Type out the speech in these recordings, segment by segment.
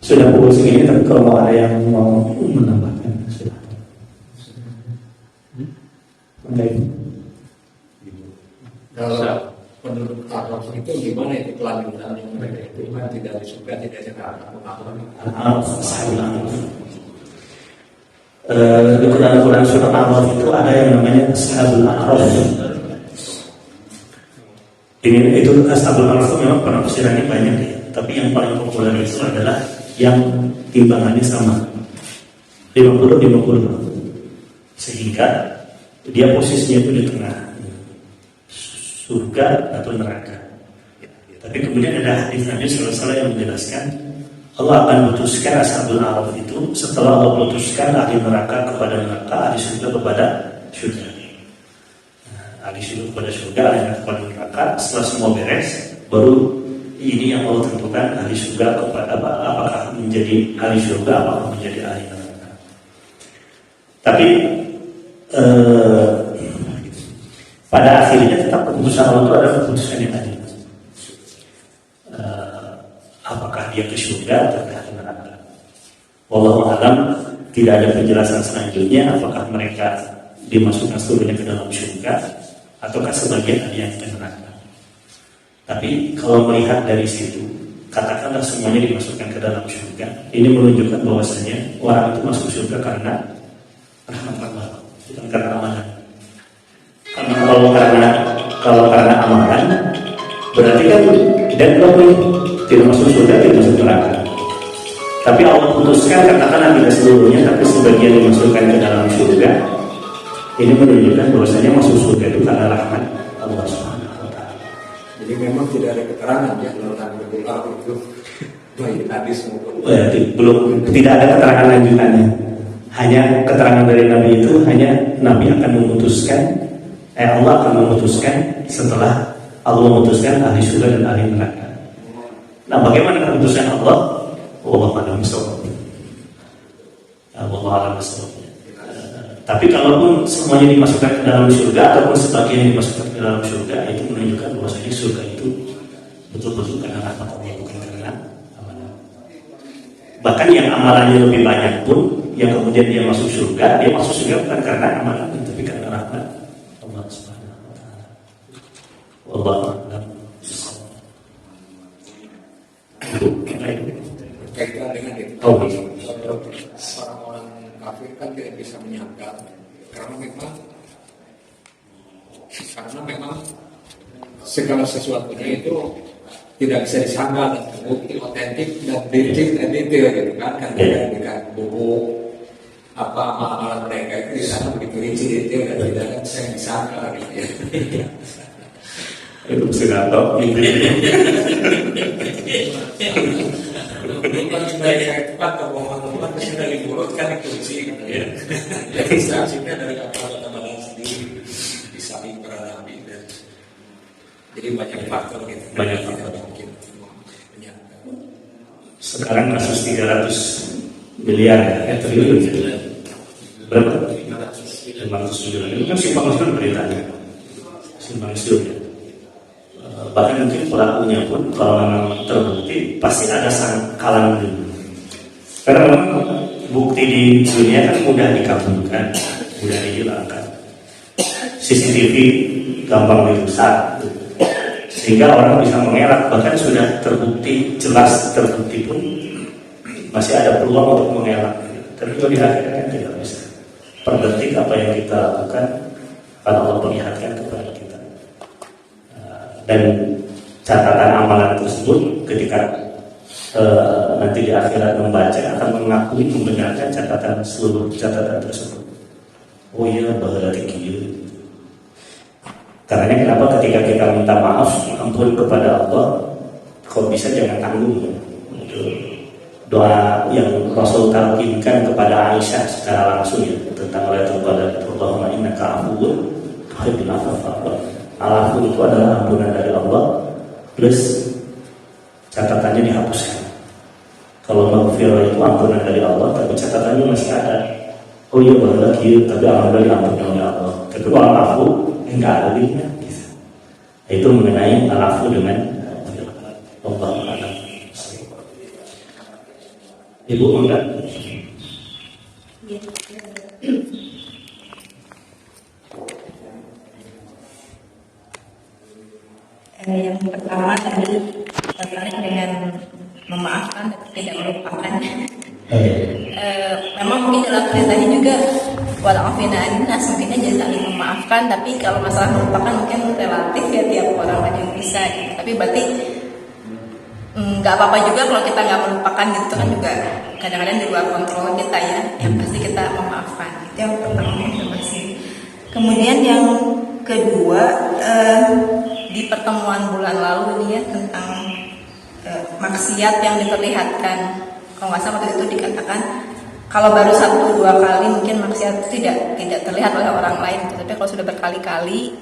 Sudah pukul segini, tapi kalau ada yang mau menambahkan sudah. Baik. Kalau penduduk Arab itu gimana itu kelanjutannya mereka itu kan tidak disuka, tidak ada di Quran surat Al-Araf itu ada yang namanya Ashabul Araf. Ini itu Ashabul Araf itu memang penafsirannya banyak ya, tapi yang paling populer itu adalah yang timbangannya sama 50-50, sehingga dia posisinya itu di tengah surga atau neraka. Tapi kemudian ada hadis Nabi SAW yang menjelaskan Allah akan putuskan Ashabul Araf itu setelah Allah putuskan ahli neraka kepada neraka, ahli surga kepada surga. Ahli surga kepada surga, ahli neraka kepada neraka. Setelah semua beres, baru ini yang Allah tentukan ahli surga kepada apakah menjadi ahli surga, apakah menjadi ahli neraka. Tapi pada akhirnya tetap keputusan Allah itu adalah keputusan yang adil. Apakah dia ke surga atau ke neraka? Wallahu a'lam, tidak ada penjelasan selanjutnya apakah mereka dimasukkan seluruhnya ke dalam surga ataukah sebagian ada yang ke neraka. Tapi kalau melihat dari situ, katakanlah semuanya dimasukkan ke dalam surga, ini menunjukkan bahwasanya orang itu masuk surga karena rahmat Allah, bukan karena amalan. Karena kalau karena amalan, berarti kan dan tidak masuk surga, tidak masuk neraka. Tapi Allah putuskan katakanlah tidak seluruhnya, tapi sebagian dimasukkan ke dalam surga. Ini menunjukkan bahwasanya masuk surga itu karena rahmat Allah Subhanahu wa taala. Jadi memang tidak ada keterangan ya tentang berdoa itu baik hadis maupun belum, tidak ada keterangan lanjutannya. Hanya keterangan dari Nabi itu hanya Nabi akan memutuskan, Allah akan memutuskan setelah Allah memutuskan ahli surga dan ahli neraka. Nah, bagaimana keputusan Allah? Wallahu a'lam bishawab. Wallahu a'lam bishawab. Tapi kalaupun semuanya dimasukkan ke dalam surga ataupun sebagian dimasukkan ke dalam surga, itu menunjukkan bahwasanya surga itu betul-betul karena rahmat Allah, bukan karena amalan. Bahkan yang amalannya lebih banyak pun, yang kemudian dia masuk surga bukan karena amalan, tapi karena rahmat Allah Subhanahu wa taala. Wallahu a'lam. berkaitan dengan itu. Orang-orang kafir kan tidak bisa menyangka karena memang segala sesuatunya itu tidak bisa disangka dan terbukti otentik dan detail gitu kan dengan buku apa amalan mereka itu di sana begitu rinci detail dan tidak bisa disangka gitu ya. Itu sudah tahu bukan mereka itu kan kebohongan pasti dari mulut kan dikunci gitu ya. Jadi saksinya dari kata-kata badan sendiri bisa beranabi dan jadi banyak faktor gitu. Banyak faktor mungkin. Sekarang kasus 300 miliar ya, triliun ya. Berapa? 500 miliar. Itu kan simpang siur beritanya. Simpang siur ya. Bahkan mungkin pelakunya pun kalau memang terbukti pasti ada kalangan dulu. Karena memang bukti di dunia kan mudah dikabulkan, mudah dihilangkan. CCTV gampang dirusak, sehingga orang bisa mengelak. Bahkan sudah terbukti, jelas terbukti pun masih ada peluang untuk mengelak. Tapi kalau di akhirnya kan tidak bisa. Per detik apa yang kita lakukan akan Allah perlihatkan kepada kita. Dan catatan amalan tersebut ketika nanti di akhirat membaca akan mengakui membenarkan seluruh catatan tersebut. Oh iya, berarti gitu. Karena kenapa ketika kita minta maaf, ampun kepada Allah, kok bisa jangan tanggung. Doa yang Rasul talqinkan kepada Aisyah secara langsung ya, tentang Lailatul Qadar, Allahumma innaka afuwwun tuhibbul afwa fa'fu. Al-afu itu adalah ampunan dari Allah plus catatannya dihapuskan. Kalau maghfirah itu ampunan dari Allah tapi catatannya masih ada. Oh iya boleh lagi tapi alhamdulillah ampunan oleh Allah. Tapi kalau al-afu enggak ada linknya. Itu mengenai al-afu dengan Allah. Ibu enggak? Yang pertama tadi terkait dengan memaafkan dan tidak melupakan. Memang mungkin dalam ceritanya juga walafina anas mungkin aja saling memaafkan, tapi kalau masalah melupakan mungkin relatif ya, tiap orang ada yang bisa gitu. Tapi berarti nggak apa-apa juga kalau kita nggak melupakan gitu kan, juga kadang-kadang di luar kontrol kita ya, yang pasti kita memaafkan. Itu yang pertama informasi. Kemudian yang kedua, di pertemuan bulan lalu ini ya, tentang maksiat yang diperlihatkan. Kalau nggak salah waktu itu dikatakan kalau baru 1-2 kali mungkin maksiat itu tidak terlihat oleh orang lain gitu. Tapi kalau sudah berkali-kali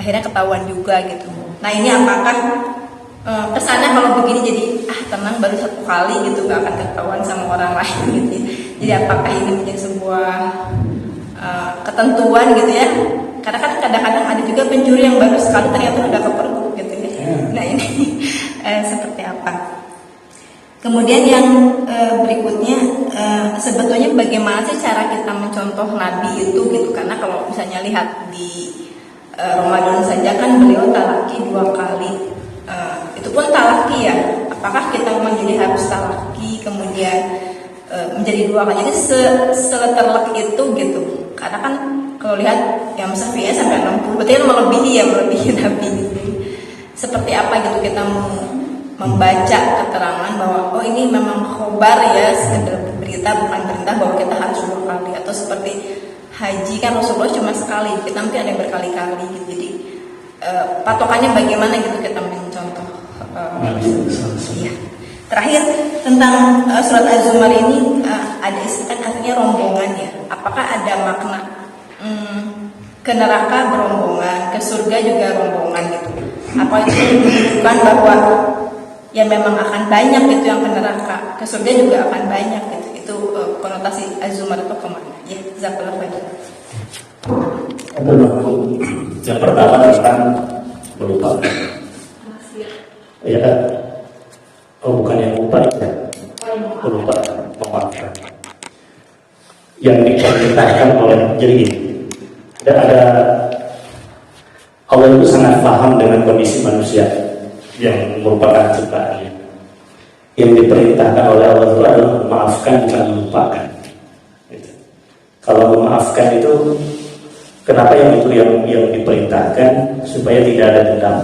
akhirnya ketahuan juga gitu. Nah ini apakah kesannya kalau begini jadi tenang baru 1 kali gitu, nggak akan ketahuan sama orang lain gitu ya. Jadi apakah ini menjadi sebuah ketentuan gitu ya? Karena kan kadang-kadang ada juga pencuri yang baru sekali ternyata udah kepergok gitu ya. Nah ini seperti apa? Kemudian yang berikutnya, sebetulnya bagaimana sih cara kita mencontoh Nabi itu gitu? Karena kalau misalnya lihat di Ramadan saja kan beliau talaki 2 kali, itu pun talaki ya. Apakah kita memang jadi harus talaki kemudian menjadi 2 kali? Jadi seleterlek itu gitu. Karena kan kalau lihat yang Syafi'i sampai 60, berarti melebihi Nabi gitu. Seperti apa gitu kita membaca keterangan bahwa oh ini memang khobar ya, sekedar berita bukan perintah bahwa kita harus 2 kali. Atau seperti haji kan Rasulullah cuma sekali, kita mungkin ada yang berkali-kali gitu. Jadi patokannya bagaimana gitu kita mencontoh. Ya. Terakhir tentang surat Az-Zumar ini ada istilah artinya rombongan ya. Apakah ada makna ke neraka berombongan, ke surga juga rombongan gitu? Apa itu menunjukkan bahwa ya memang akan banyak gitu yang ke neraka, ke surga juga akan banyak gitu? Itu konotasi Az-Zumar itu kemana? Ya, jazakallahu khairan. Yang pertama tentang melupakan. Ya, bukan yang lupa ya, lupa, memaafkan. Yang diperintahkan oleh jadi ada Allah itu sangat paham dengan kondisi manusia yang merupakan ciptaannya. Yang diperintahkan oleh Allah itu adalah memaafkan bukan melupakan. Gitu. Kalau memaafkan itu, kenapa yang diperintahkan supaya tidak ada dendam?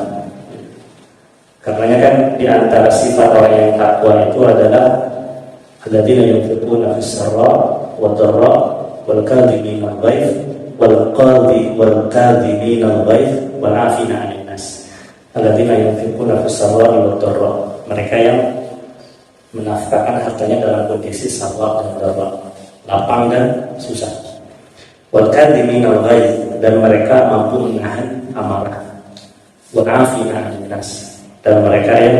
Karena kan di antara sifat orang yang takwa itu adalah alladzina yunfiquna fis-sarra wad-dharra wal kadhimina al-ghaidh wal kadhimina al-ghaidh wal 'afina 'anil nas. Alladzina yunfiquna fis-sarra wad-dharra, mereka yang menafkahkan hartanya dalam kondisi sarra dan dharra, lapang dan susah. Wal kadhimina al-ghaidh, dan mereka mampu menahan amarah. Wal 'afina 'anil nas, dan mereka yang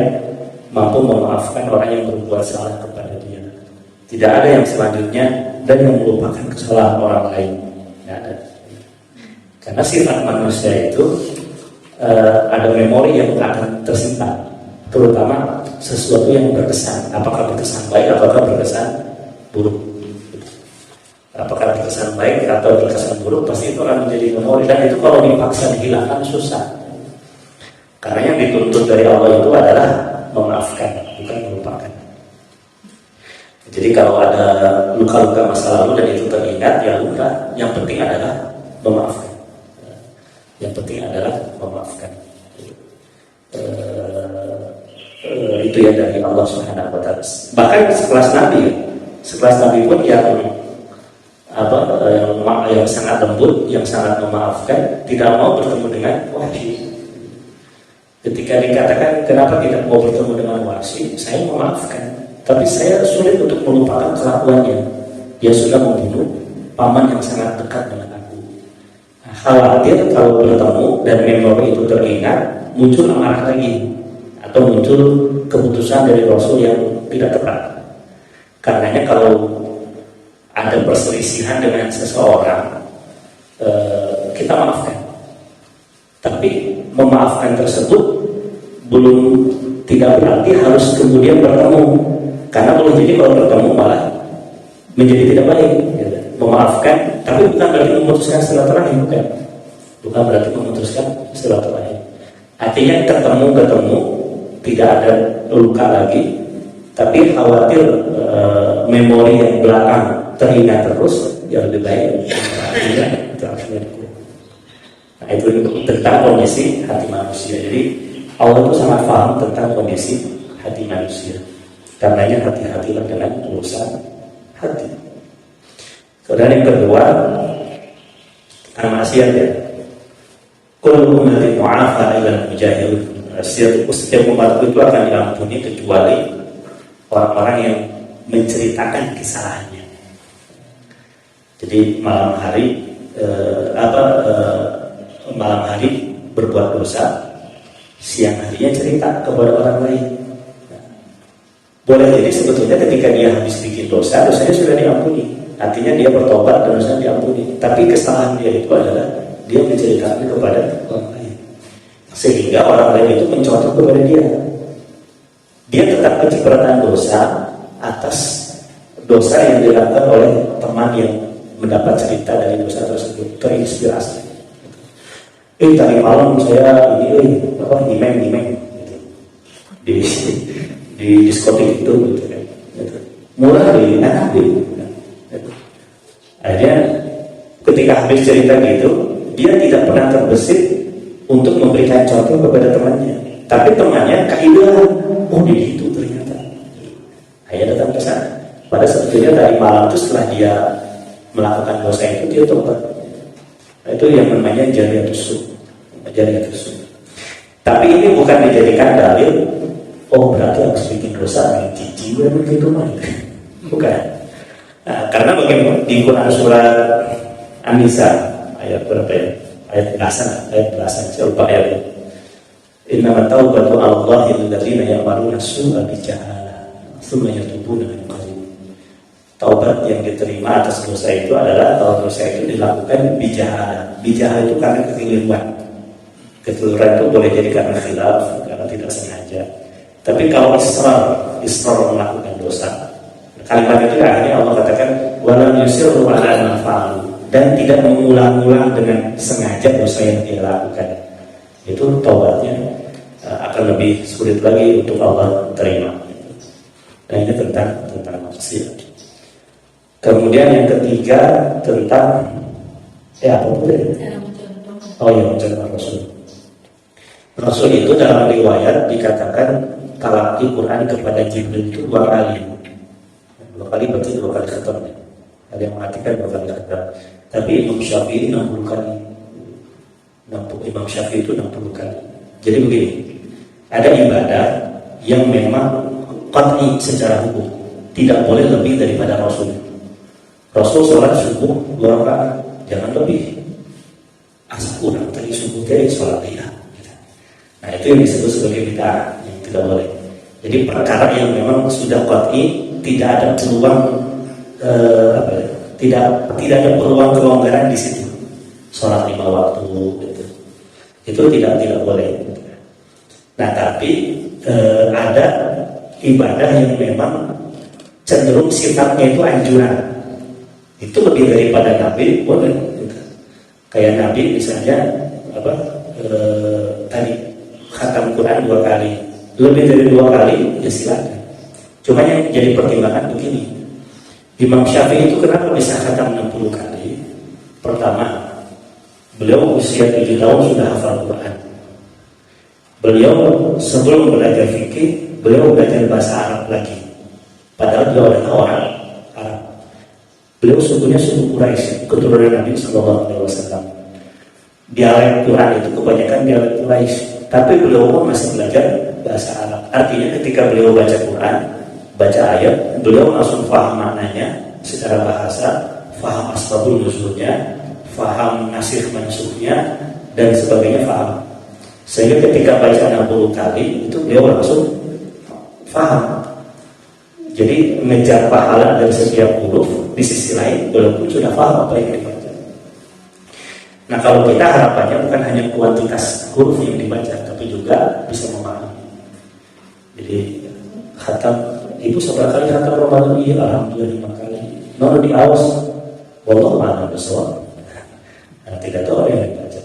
mampu memaafkan orang yang berbuat salah kepada dia. Tidak ada yang selanjutnya dan yang melupakan kesalahan orang lain. Tidak ada. Karena sifat manusia itu ada memori yang akan tersimpan, terutama sesuatu yang berkesan. Apakah berkesan baik, apakah berkesan buruk. Apakah berkesan baik atau berkesan buruk, pasti itu akan menjadi memori. Dan itu kalau dipaksa dihilangkan susah. Karena yang dituntut dari Allah itu adalah memaafkan, bukan melupakan. Jadi kalau ada luka-luka masa lalu dan itu teringat, ya luka. Yang penting adalah memaafkan. Yang penting adalah memaafkan. Itu ya dari Allah Subhanahu wa Ta'ala. Bahkan sekelas Nabi pun yang sangat lembut, yang sangat memaafkan, tidak mau bertemu dengan wahyu. Ketika dikatakan kenapa tidak mau bertemu dengan Wahsy, saya memaafkan, tapi saya sulit untuk melupakan kelakuannya. Dia sudah membunuh paman yang sangat dekat dengan aku. Khawatir kalau bertemu dan memori itu teringat, muncul amarah lagi, atau muncul keputusan dari Rasul yang tidak tepat. Karenanya kalau ada perselisihan dengan seseorang, kita maafkan. Tapi memaafkan tersebut belum tidak berarti harus kemudian bertemu, Karena boleh jadi kalau bertemu malah menjadi tidak baik, gitu. Memaafkan, tapi bukan berarti memutuskan silaturahim, bukan berarti memutuskan silaturahim. Artinya ketemu tidak ada luka lagi, tapi khawatir memori yang belakang teringat terus, ya lebih baik artinya. Nah, itu tentang kondisi hati manusia. Jadi Allah itu sangat paham tentang kondisi hati manusia. Karenanya hati-hatilah dengan urusan hati. Kemudian yang kedua, maksiat ya. Kullu ummatin mu'afa illa al-mujahidun. Setiap umat itu akan diampuni kecuali orang-orang yang menceritakan kesalahannya. Jadi malam hari berbuat dosa, siang harinya cerita kepada orang lain. Boleh jadi sebetulnya ketika dia habis bikin dosa, dosanya sudah diampuni. Artinya dia bertobat dan dosanya diampuni. Tapi kesalahan dia itu adalah dia menceritakan kepada orang lain, sehingga orang lain itu mencontoh kepada dia. Dia tetap kecipratan dosa atas dosa yang dilakukan oleh teman yang mendapat cerita dari dosa tersebut, terinspirasi. Tadi malam saya nyimeng di diskotik itu, gitu kan. Mulai enak gitu. Akhirnya ketika habis cerita gitu, dia tidak pernah terbesit untuk memberikan contoh kepada temannya. Tapi temannya keibuan, oh begitu ternyata. Akhirnya datang ke sana. Pada sebetulnya dari malam itu setelah dia melakukan dosa itu dia tobat. Itu yang namanya jariyatus. Tapi ini bukan dijadikan dalil, oh berarti harus bikin dosa yang cici begitu mah. Bukan. Nah, karena bagaimana di Quran surat An-Nisa ayat berapa ya? Ayat belasan, saya lupa ayatnya. Innamat taubatu 'alallahi lilladzina ya'maluna as-su'a bijahalah tsumma yatubuna min qarib. Taubat yang diterima atas dosa itu adalah kalau dosa itu dilakukan bijahalah. Bijahalah itu karena kekeliruan. Kekeliruan itu boleh jadi karena khilaf, karena tidak sengaja. Tapi kalau israr melakukan dosa, kalimat itu akhirnya Allah katakan walam yusirru 'ala ma fa'alu, dan tidak mengulang-ulang dengan sengaja dosa yang dia lakukan. Itu taubatnya akan lebih sulit lagi untuk Allah terima. Dan ini tentang maksiat. Kemudian yang ketiga tentang apa boleh? Mencontoh Rasul. Rasul itu dalam riwayat dikatakan talaqi Quran kepada Jibril itu 2 kali. 2 kali berarti 2 kali khatam. Ada yang mengatakan 2 kali khatam. Tapi Imam Syafi'i 60 kali. Imam Syafi'i itu 60 kali. Jadi begini, ada ibadah yang memang qat'i secara hukum, tidak boleh lebih daripada Rasul. Rasul sholat subuh 2 rakaat, jangan lebih. Asal kurang tadi subuh dari sholat dia. Nah itu yang disebut sebagai bid'ah, yang tidak boleh. Jadi perkara yang memang sudah qat'i, tidak ada peluang tidak ada peluang kelonggaran di situ. Sholat 5 waktu gitu. Itu tidak boleh. Nah tapi ada ibadah yang memang cenderung sifatnya itu anjuran. Itu lebih daripada Nabi boleh. Gitu. Kayak Nabi misalnya tadi khatam Quran 2 kali, lebih dari 2 kali ya silakan. Cuma yang jadi pertimbangan begini, Imam Syafi'i itu kenapa bisa khatam 60 kali? Pertama, beliau usia 7 tahun sudah hafal Quran. Beliau sebelum belajar fikih, beliau belajar bahasa Arab lagi. Padahal beliau adalah orang Arab. Beliau sukunya suku Quraisy, keturunan Nabi SAW. Dialek Quran itu kebanyakan dialek Quraisy. Tapi beliau pun masih belajar bahasa Arab. Artinya ketika beliau baca Quran, baca ayat, beliau langsung paham maknanya secara bahasa, paham asbabul nuzulnya, paham nasikh mansuknya, dan sebagainya paham. Sehingga ketika baca 60 kali itu beliau langsung paham. Jadi mengejar pahala dari setiap huruf, di sisi lain beliau pun sudah paham apa yang dibaca. Nah kalau kita harapannya bukan hanya kuantitas huruf yang dibaca, tapi juga bisa memahami. Jadi khatam ibu seberapa kali khatam Ramadan? Iya, alhamdulillah 5 kali. Nono di awas, wallah mana besok. Nah, tidak tahu yang dibaca.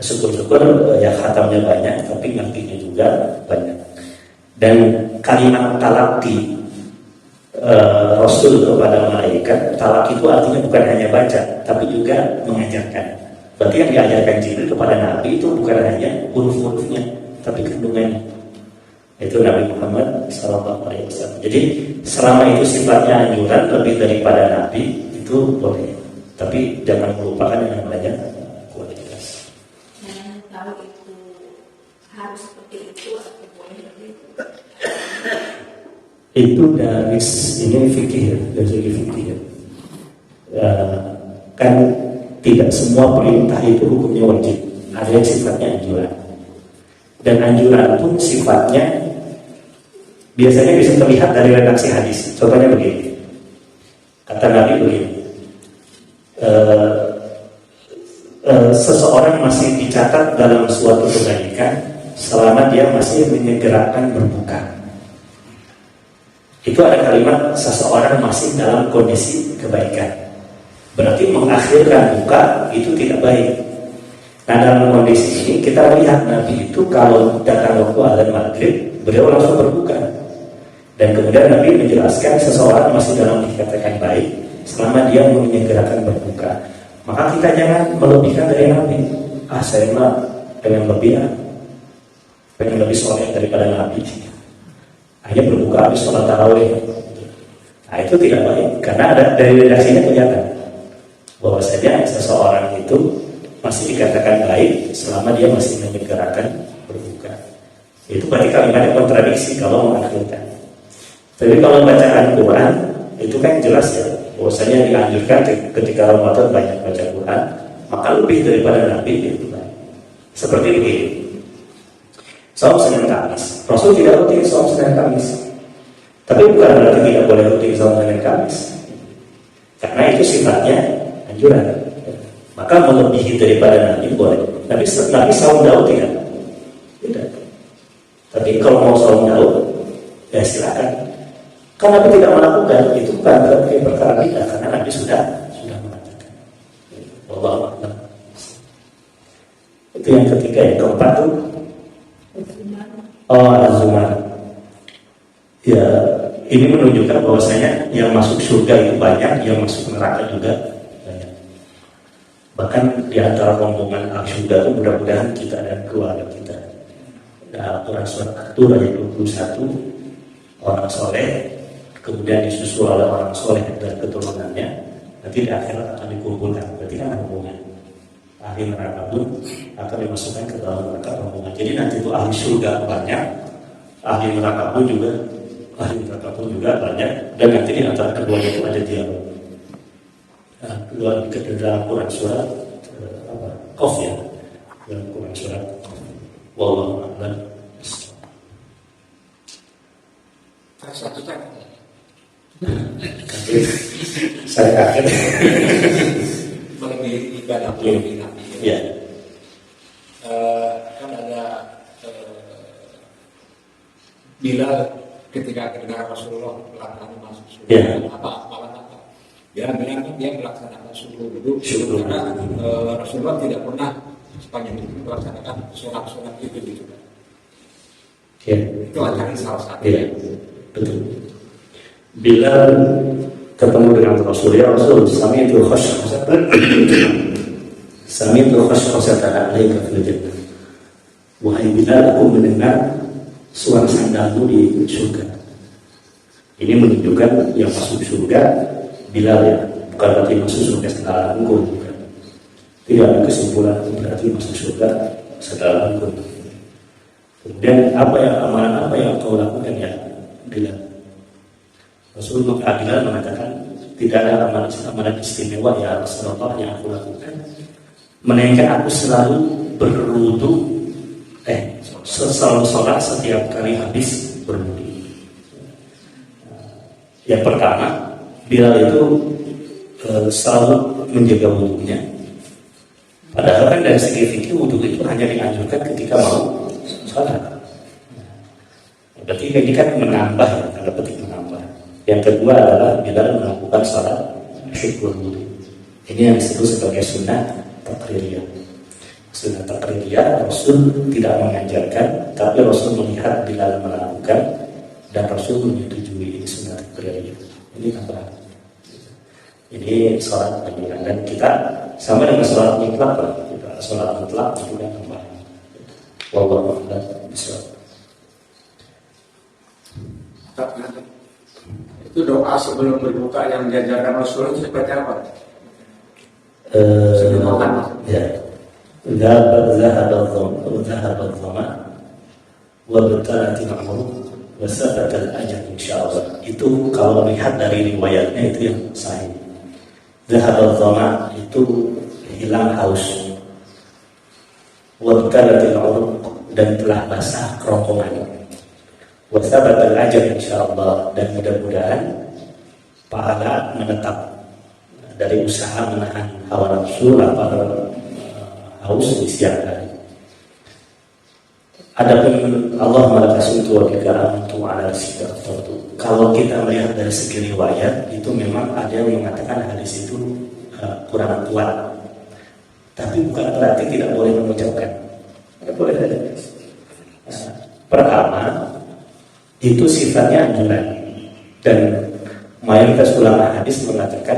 Syukur-syukur ya khatamnya banyak, tapi ngertinya juga banyak. Dan kalimat talaki Rasul kepada malaikat, talak itu artinya bukan hanya baca, tapi juga mengajarkan. Berarti yang diajarkan Jibril kepada Nabi itu bukan hanya huruf-hurufnya, tapi kandungannya. Itu Nabi Muhammad SAW. Jadi selama itu sifatnya anjuran lebih daripada Nabi itu boleh, tapi jangan melupakan yang namanya kualitas. Jangan tahu itu harus seperti itu atau boleh begitu. Itu dari ini fikih, dari segi fikih. Kan tidak semua perintah itu hukumnya wajib, ada yang sifatnya anjuran. Dan anjuran pun sifatnya biasanya bisa terlihat dari redaksi hadis. Contohnya begini, kata Nabi begini, seseorang masih dicatat dalam suatu kebaikan selama dia masih menyegerakan berbuka. Itu ada kalimat seseorang masih dalam kondisi kebaikan, berarti mengakhirkan buka itu tidak baik. Nah, dalam kondisi ini kita lihat Nabi itu kalau datang waktu azan maghrib, beliau langsung berbuka. Dan kemudian Nabi menjelaskan seseorang masih dalam dikatakan baik selama dia menyegerakan berbuka. Maka kita jangan melebihkan dari Nabi. Saya mah pengen lebih soleh daripada Nabi. Hanya berbuka habis sholat tarawih. Nah, itu tidak baik, karena ada dari redaksinya kelihatan bahwasanya seseorang itu masih dikatakan baik selama dia masih menyegerakan berbuka. Itu berarti kalimatnya kontradiksi kalau mengakhirkan. Tapi kalau bacaan Quran itu kan jelas ya, bahwasanya dianjurkan ketika Ramadan banyak baca Quran, maka lebih daripada Nabi itu baik. Seperti ini, saum Senin Kamis. Rasul tidak rutin saum Senin Kamis, tapi bukan berarti tidak boleh rutin saum Senin Kamis, karena itu sifatnya anjuran. Maka melebihi daripada Nabi boleh. Nabi saum Daud tidak. Tapi kalau mau saum Daud, ya silakan. Kalau Nabi tidak melakukan, itu bukan berarti perkara bid'ah, karena Nabi sudah mengatakan. Wallahu a'lam. Itu yang ketiga. Yang keempat tuh Az-Zumar. Ya, ini menunjukkan bahwasanya yang masuk surga itu banyak, yang masuk neraka juga banyak. Bahkan di antara rombongan surga itu mudah-mudahan kita dan keluarga kita. Al-Quran surat At-Tur ayat 21, orang soleh kemudian disusul oleh orang soleh dan keturunannya, nanti di akhirat akan dikumpulkan. Berarti kan rombongan ahli neraka pun akan dimasukkan ke dalam neraka rombongan. Jadi nanti itu ahli surga banyak, ahli neraka pun juga banyak, dan nanti di antara keduanya itu ada dialog. Kedua ke dalam Quran surat Qaf ya, dalam Quran surat Wallahu a'lam. Satu tak. Saya kaget. Melebihi ibadah lebih Nabi. Ya. Kan ada Bilal ketika kedengar Rasulullah melaksanakan masuk surga. Ya. Malah apa? Dia bilang dia melaksanakan subuh dulu. Syukur. Karena Rasulullah tidak pernah sepanjang itu melaksanakan sunat-sunat itu juga. Ya. Itu adalah salah satu. Ya. Betul. Bila ketemu dengan Rasul, ya Rasul, sami'tu khashkhashatan alaika fil jannah. Wahai Bilal, aku mendengar suara sandalmu di surga. Ini menunjukkan yang masuk surga Bilal ya, bukan berarti masuk surga setelah engkau, bukan. Tidak ada kesimpulan berarti masuk surga setelah engkau. Kemudian amalan apa yang kau lakukan ya Bilal? Rasulullah Bilal mengatakan tidak ada amalan istimewa ya Rasulullah yang aku lakukan, melainkan aku selalu berwudu, selalu sholat setiap kali habis berwudu. Yang pertama, Bilal itu selalu menjaga wudunya. Padahal kan dari segi fikih wudu itu hanya dianjurkan ketika mau sholat. Berarti ini kan menambah, tanda petik menambah. Yang kedua adalah bila melakukan salat syukur wudhu. Ini yang disebut sebagai sunnah taqririyah. Sunnah taqririyah Rasul tidak mengajarkan, tapi Rasul melihat bila melakukan dan Rasul menyetujui. Ini sunnah taqririyah. Ini tambahan. Ini sholat panggilan, dan kita sama dengan sholat mutlak lah. Kita sholat mutlak itu kan tambahan. Wallahu a'lam bishawab. Itu doa sebelum berbuka yang diajarkan Rasul itu seperti apa? Sebelum makan. Ya. Zahab al-dhama wa batalatil umur wa sabatal ajal insyaallah. Itu kalau melihat dari riwayatnya itu yang sahih. Zahab al-dhama itu hilang haus. Wa batalatil umur dan telah basah kerongkongan. Wasabatal ajal insyaallah, dan mudah-mudahan pahala menetap dari usaha menahan hawa nafsu lapar haus di siang hari. Adapun Allah malakasuntu wa bika amantu ala rizqika aftartu. Kalau kita melihat dari segi riwayat itu memang ada yang mengatakan hadis itu kurang kuat. Tapi bukan berarti tidak boleh mengucapkan. Tidak boleh saja. Pertama, itu sifatnya anjuran, dan mayoritas ulama hadis mengatakan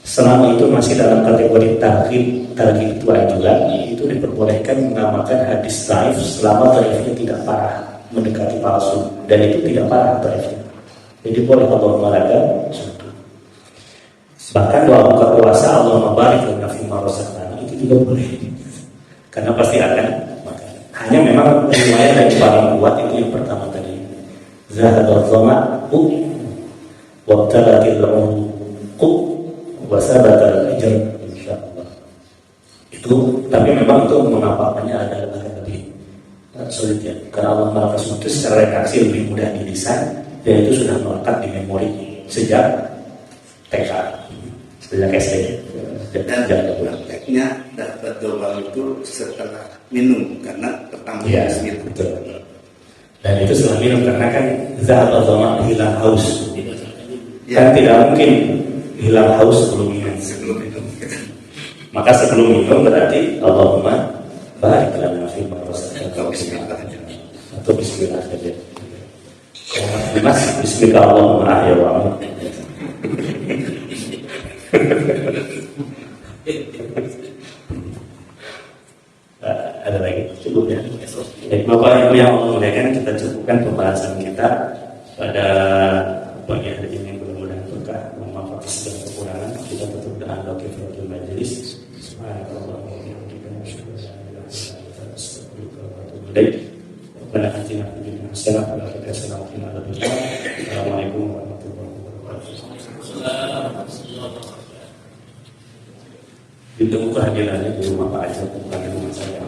selama itu masih dalam kategori targhib itu anjuran, itu diperbolehkan mengamalkan hadis dhaif selama dhaifnya tidak parah mendekati palsu, dan itu tidak parah dhaifnya. Jadi boleh Allah melakukan sesuatu. Bahkan doa buka puasa Allah barik lana fima razaqtana itu juga boleh, karena pasti akan makan. Hanya memang riwayat yang paling kuat itu yang pertama tadi. Zahadul dhama'u wabtalatil umqu wasabatal ajr insyaallah. Itu tapi memang itu mengapakannya agak lebih sulit ya, karena Allah Maha itu secara redaksi lebih mudah didesain, dan itu sudah melekat di memori sejak TK, sejak SD. Dan prakteknya dapat doa itu setelah minum, karena pertama ya, betul. Dan itu setelah minum, karena kan zahab al-dhama hilang haus. Kan tidak mungkin hilang haus sebelum minum. Maka sebelum minum berarti Allahumma barik lana fima razaqtana atau bismillah saja. Mas bismillah Allahumma ahya wa amut. Ada lagi? Cukup ya? Baik, Bapak Ibu yang Allah muliakan, kita cukupkan pembahasan kita pada pagi hari ini. Mudah-mudahan berkah, memanfaatkan segala kekurangan. Kita tutup dengan doa kifaratul majelis. Subhanallah wa bihamdihi asyhadu an la ilaha illa anta astaghfiruka wa atubu ilaik. Rabbana atina fid dunya hasanah wa fil akhirati hasanah wa qina adzabannar. Assalamualaikum warahmatullahi wabarakatuh. Ditunggu kehadirannya di rumah Pak Aisyah, bukan di rumah saya.